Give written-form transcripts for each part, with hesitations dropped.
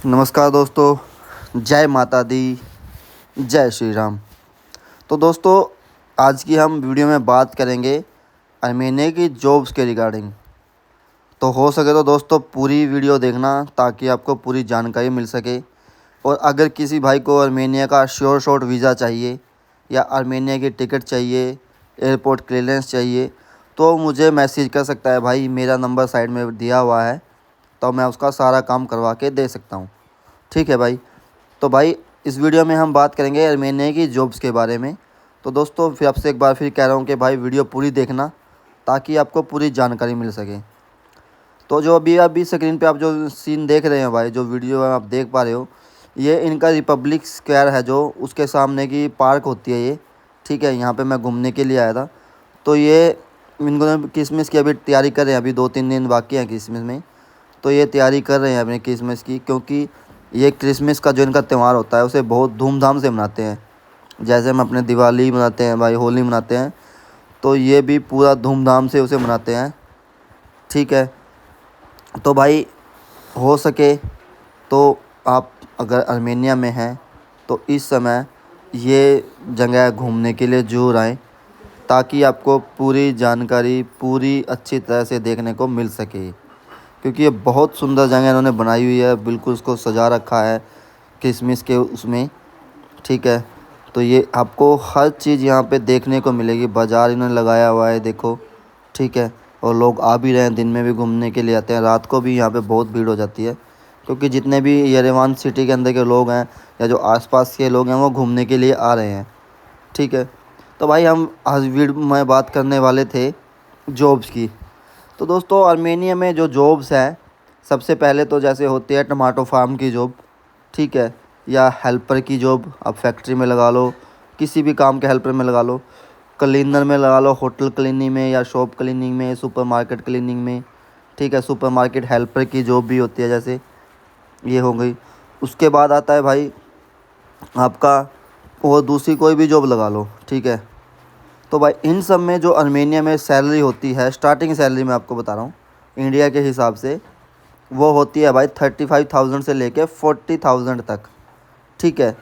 नमस्कार दोस्तों, जय माता दी, जय श्री राम। तो दोस्तों, आज की हम वीडियो में बात करेंगे अर्मेनिया की जॉब्स के रिगार्डिंग। तो हो सके तो दोस्तों पूरी वीडियो देखना ताकि आपको पूरी जानकारी मिल सके। और अगर किसी भाई को अर्मेनिया का श्योर शॉट वीज़ा चाहिए या अर्मेनिया की टिकट चाहिए, एयरपोर्ट क्लियरेंस चाहिए, तो मुझे मैसेज कर सकता है भाई। मेरा नंबर साइड में दिया हुआ है, तो मैं उसका सारा काम करवा के दे सकता हूँ। ठीक है भाई। तो भाई इस वीडियो में हम बात करेंगे अर्मेनिया की जॉब्स के बारे में। तो दोस्तों फिर आपसे एक बार फिर कह रहा हूँ कि भाई वीडियो पूरी देखना ताकि आपको पूरी जानकारी मिल सके। तो जो अभी स्क्रीन पे आप जो सीन देख रहे हैं भाई, जो वीडियो आप देख पा रहे हो, ये इनका रिपब्लिक स्क्वायर है, जो उसके सामने की पार्क होती है ये। ठीक है, यहाँ पे मैं घूमने के लिए आया था। तो ये इनको क्रिसमस की अभी तैयारी कर रहे हैं, अभी 2-3 दिन बाकी हैं क्रिसमस में। तो ये तैयारी कर रहे हैं अपने क्रिसमस की, क्योंकि ये क्रिसमस का जो इनका त्यौहार होता है उसे बहुत धूमधाम से मनाते हैं। जैसे हम अपने दिवाली मनाते हैं भाई, होली मनाते हैं, तो ये भी पूरा धूमधाम से उसे मनाते हैं। ठीक है। तो भाई हो सके तो आप अगर अर्मेनिया में हैं तो इस समय ये जगह घूमने के लिए ज़रूर आएँ, ताकि आपको पूरी जानकारी पूरी अच्छी तरह से देखने को मिल सके। क्योंकि ये बहुत सुंदर जगह इन्होंने बनाई हुई है, बिल्कुल उसको सजा रखा है क्रिसमस के उसमें। ठीक है। तो ये आपको हर चीज़ यहाँ पे देखने को मिलेगी। बाज़ार इन्होंने लगाया हुआ है, देखो। ठीक है। और लोग आ भी रहे हैं, दिन में भी घूमने के लिए आते हैं, रात को भी यहाँ पे बहुत भीड़ हो जाती है। क्योंकि जितने भी येरेवान सिटी के अंदर के लोग हैं या जो आसपास के लोग हैं वो घूमने के लिए आ रहे हैं। ठीक है। तो भाई हम आज वीडियो में बात करने वाले थे जॉब्स की। तो दोस्तों अर्मेनिया में जो जॉब्स हैं, सबसे पहले तो जैसे होती है टमाटो फार्म की जॉब। ठीक है। या हेल्पर की जॉब, आप फैक्ट्री में लगा लो, किसी भी काम के हेल्पर में लगा लो, क्लीनर में लगा लो, होटल क्लीनिंग में या शॉप क्लीनिंग में, सुपरमार्केट क्लीनिंग में। ठीक है। सुपरमार्केट हेल्पर की जॉब भी होती है, जैसे ये हो गई। उसके बाद आता है भाई आपका, और दूसरी कोई भी जॉब लगा लो। ठीक है। तो भाई इन सब में जो अर्मेनिया में सैलरी होती है, स्टार्टिंग सैलरी मैं आपको बता रहा हूँ इंडिया के हिसाब से, वो होती है भाई 35,000 से लेके 40,000 तक। ठीक है।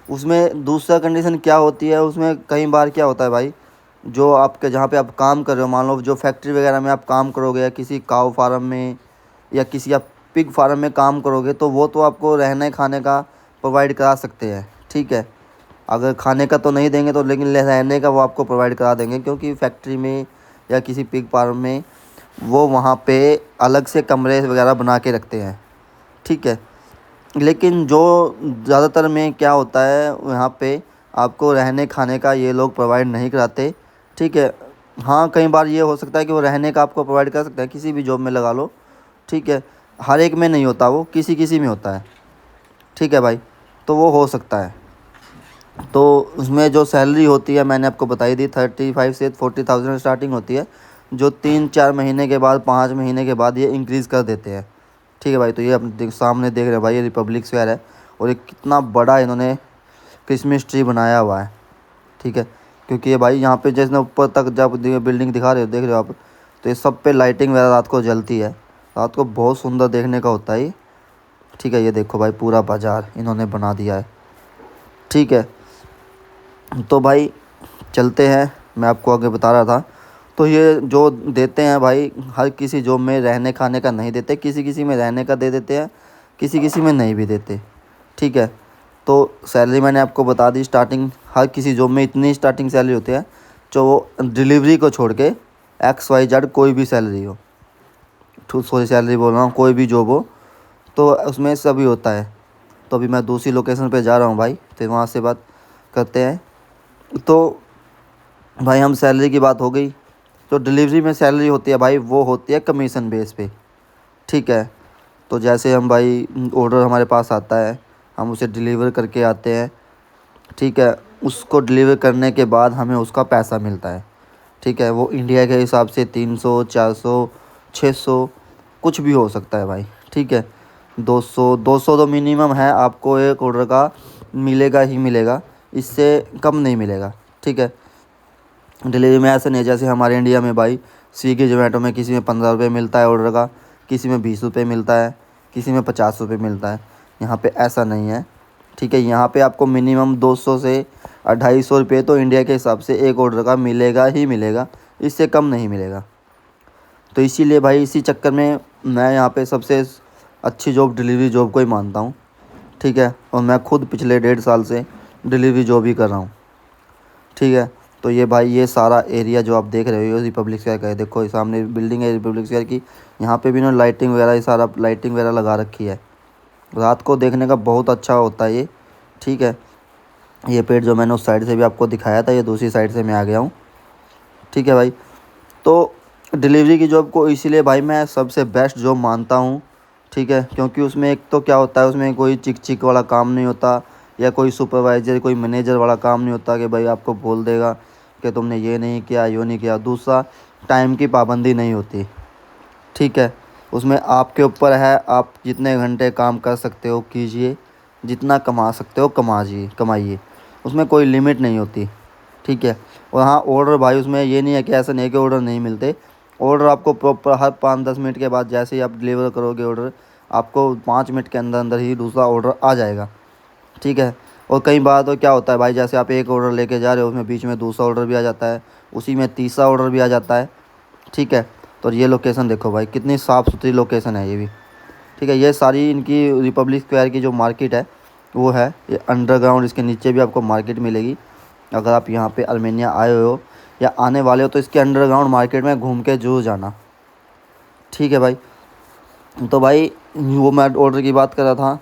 उसमें दूसरा कंडीशन क्या होती है, उसमें कई बार क्या होता है भाई, जो आपके जहाँ पे आप काम कर रहे हो, मान लो जो फैक्ट्री वगैरह में आप काम करोगे या किसी काऊ फार्म में या किसी आप पिग फार्म में काम करोगे, तो वो तो आपको रहने खाने का प्रोवाइड करा सकते हैं। ठीक है। अगर खाने का तो नहीं देंगे तो, लेकिन रहने का वो आपको प्रोवाइड करा देंगे, क्योंकि फैक्ट्री में या किसी पिग फार्म में वो वहाँ पे अलग से कमरे वगैरह बना के रखते हैं। ठीक है। लेकिन जो ज़्यादातर में क्या होता है, यहाँ पे आपको रहने खाने का ये लोग प्रोवाइड नहीं कराते। ठीक है। हाँ, कई बार ये हो सकता है कि वो रहने का आपको प्रोवाइड कर सकते हैं, किसी भी जॉब में लगा लो। ठीक है। हर एक में नहीं होता, वो किसी किसी में होता है। ठीक है भाई। तो वो हो सकता है। तो उसमें जो सैलरी होती है मैंने आपको बताई दी, 35 से 40,000 स्टार्टिंग होती है, जो 3-4 महीने के बाद, 5 महीने के बाद ये इंक्रीज़ कर देते हैं। ठीक है भाई। तो ये अपने सामने देख रहे हैं भाई, ये रिपब्लिक स्क्वायर है, और ये कितना बड़ा इन्होंने क्रिसमस ट्री बनाया हुआ है। ठीक है। क्योंकि ये भाई यहाँ पे जैसे ऊपर तक जब बिल्डिंग दिखा रहे हो, देख रहे हो आप, तो ये सब पे लाइटिंग वगैरह रात को जलती है, रात को बहुत सुंदर देखने का होता है ये। ठीक है। ये देखो भाई, पूरा बाज़ार इन्होंने बना दिया है। ठीक है। तो भाई चलते हैं, मैं आपको आगे बता रहा था। तो ये जो देते हैं भाई, हर किसी जॉब में रहने खाने का नहीं देते, किसी किसी में रहने का दे देते हैं, किसी किसी में नहीं भी देते। ठीक है। तो सैलरी मैंने आपको बता दी स्टार्टिंग, हर किसी जॉब में इतनी स्टार्टिंग सैलरी होती है, जो वो डिलीवरी को छोड़ के XYZ कोई भी सैलरी हो, सॉरी सैलरी बोल रहा हूँ, कोई भी जॉब हो, तो उसमें सभी होता है। तो अभी मैं दूसरी लोकेशन पे जा रहा हूँ भाई, फिर वहाँ से बात करते हैं। तो भाई हम सैलरी की बात हो गई। तो डिलीवरी में सैलरी होती है भाई, वो होती है कमीशन बेस पे। ठीक है। तो जैसे हम भाई ऑर्डर हमारे पास आता है, हम उसे डिलीवर करके आते हैं। ठीक है। उसको डिलीवर करने के बाद हमें उसका पैसा मिलता है। ठीक है। वो इंडिया के हिसाब से 300, 400, 600 कुछ भी हो सकता है भाई। ठीक है। 200 तो मिनिमम है, आपको एक ऑर्डर का मिलेगा ही मिलेगा, इससे कम नहीं मिलेगा। ठीक है। डिलीवरी में ऐसा नहीं है जैसे हमारे इंडिया में भाई स्विगी जोमेटो में किसी में 15 रुपये मिलता है ऑर्डर का, किसी में 20 रुपये मिलता है, किसी में 50 रुपये मिलता है। यहाँ पे ऐसा नहीं है। ठीक है, यहाँ पे आपको मिनिमम 200 से 250 रुपये तो इंडिया के हिसाब से एक ऑर्डर का मिलेगा ही मिलेगा, इससे कम नहीं मिलेगा। तो इसीलिए भाई इसी चक्कर में मैं यहाँ पे सबसे अच्छी जॉब डिलीवरी जॉब को ही मानता हूँ। ठीक है, और मैं खुद पिछले 1.5 साल से डिलीवरी जॉब ही कर रहा हूँ। ठीक है, तो ये भाई ये सारा एरिया जो आप देख रहे हो रिपब्लिक स्क्वायर का है। देखो ये सामने बिल्डिंग है रिपब्लिक स्क्वायर की, यहाँ पे भी इन्होंने लाइटिंग वगैरह ये सारा लाइटिंग वगैरह लगा रखी है। रात को देखने का बहुत अच्छा होता है ये। ठीक है, ये पेड़ जो मैंने उस साइड से भी आपको दिखाया था, ये दूसरी साइड से मैं आ गया हूँ। ठीक है भाई, तो डिलीवरी की जॉब को इसीलिए भाई मैं सबसे बेस्ट जॉब मानता हूँ। ठीक है, क्योंकि उसमें एक तो क्या होता है, उसमें कोई चिक चिक वाला काम नहीं होता, या कोई सुपरवाइज़र कोई मैनेजर वाला काम नहीं होता कि भाई आपको बोल देगा कि तुमने ये नहीं किया यो नहीं किया। दूसरा, टाइम की पाबंदी नहीं होती। ठीक है, उसमें आपके ऊपर है, आप जितने घंटे काम कर सकते हो कीजिए, जितना कमा सकते हो कमाइए, उसमें कोई लिमिट नहीं होती। ठीक है, और हाँ ऑर्डर भाई उसमें ये नहीं है कि ऐसा नहीं है कि ऑर्डर नहीं मिलते। ऑर्डर आपको प्रॉपर हर 5-10 मिनट के बाद जैसे ही आप डिलीवर करोगे ऑर्डर, आपको 5 मिनट के अंदर अंदर ही दूसरा ऑर्डर आ जाएगा। ठीक है, और कई बार तो क्या होता है भाई, जैसे आप एक ऑर्डर लेके जा रहे हो, उसमें बीच में दूसरा ऑर्डर भी आ जाता है, उसी में तीसरा ऑर्डर भी आ जाता है। ठीक है, तो ये लोकेशन देखो भाई, कितनी साफ़ सुथरी लोकेशन है ये भी। ठीक है, ये सारी इनकी रिपब्लिक स्क्वायर की जो मार्केट है वो है ये अंडरग्राउंड, इसके नीचे भी आपको मार्केट मिलेगी। अगर आप यहाँ पे अर्मेनिया आए हो या आने वाले हो तो इसके अंडरग्राउंड मार्केट में घूम के जरूर जाना। ठीक है भाई, तो भाई वो मैं ऑर्डर की बात कर रहा था।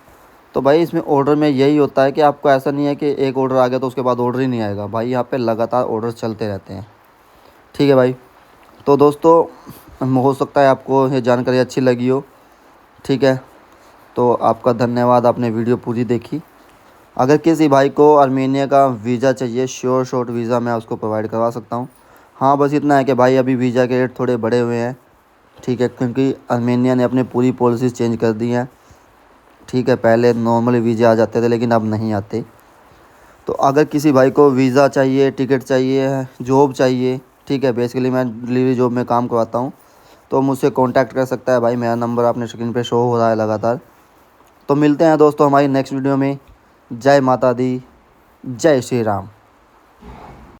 तो भाई इसमें ऑर्डर में यही होता है कि आपको ऐसा नहीं है कि एक ऑर्डर आ गया तो उसके बाद ऑर्डर ही नहीं आएगा। भाई यहाँ पे लगातार ऑर्डर चलते रहते हैं। ठीक है भाई, तो दोस्तों हो सकता है आपको ये जानकारी अच्छी लगी हो। ठीक है, तो आपका धन्यवाद, आपने वीडियो पूरी देखी। अगर किसी भाई को अर्मेनिया का वीज़ा चाहिए, श्योर शॉट वीज़ा मैं उसको प्रोवाइड करवा सकता हूँ। हाँ बस इतना है कि भाई अभी वीज़ा के रेट थोड़े बढ़े हुए हैं। ठीक है, क्योंकि अर्मेनिया ने अपनी पूरी पॉलिसीज़ चेंज कर दी हैं। ठीक है, पहले नॉर्मल वीज़ा आ जाते थे लेकिन अब नहीं आते। तो अगर किसी भाई को वीज़ा चाहिए, टिकट चाहिए, जॉब चाहिए, ठीक है, बेसिकली मैं डिलीवरी जॉब में काम करवाता हूँ, तो मुझसे कांटेक्ट कर सकता है भाई। मेरा नंबर आपने स्क्रीन पे शो हो रहा है लगातार। तो मिलते हैं दोस्तों हमारी नेक्स्ट वीडियो में। जय माता दी, जय श्री राम।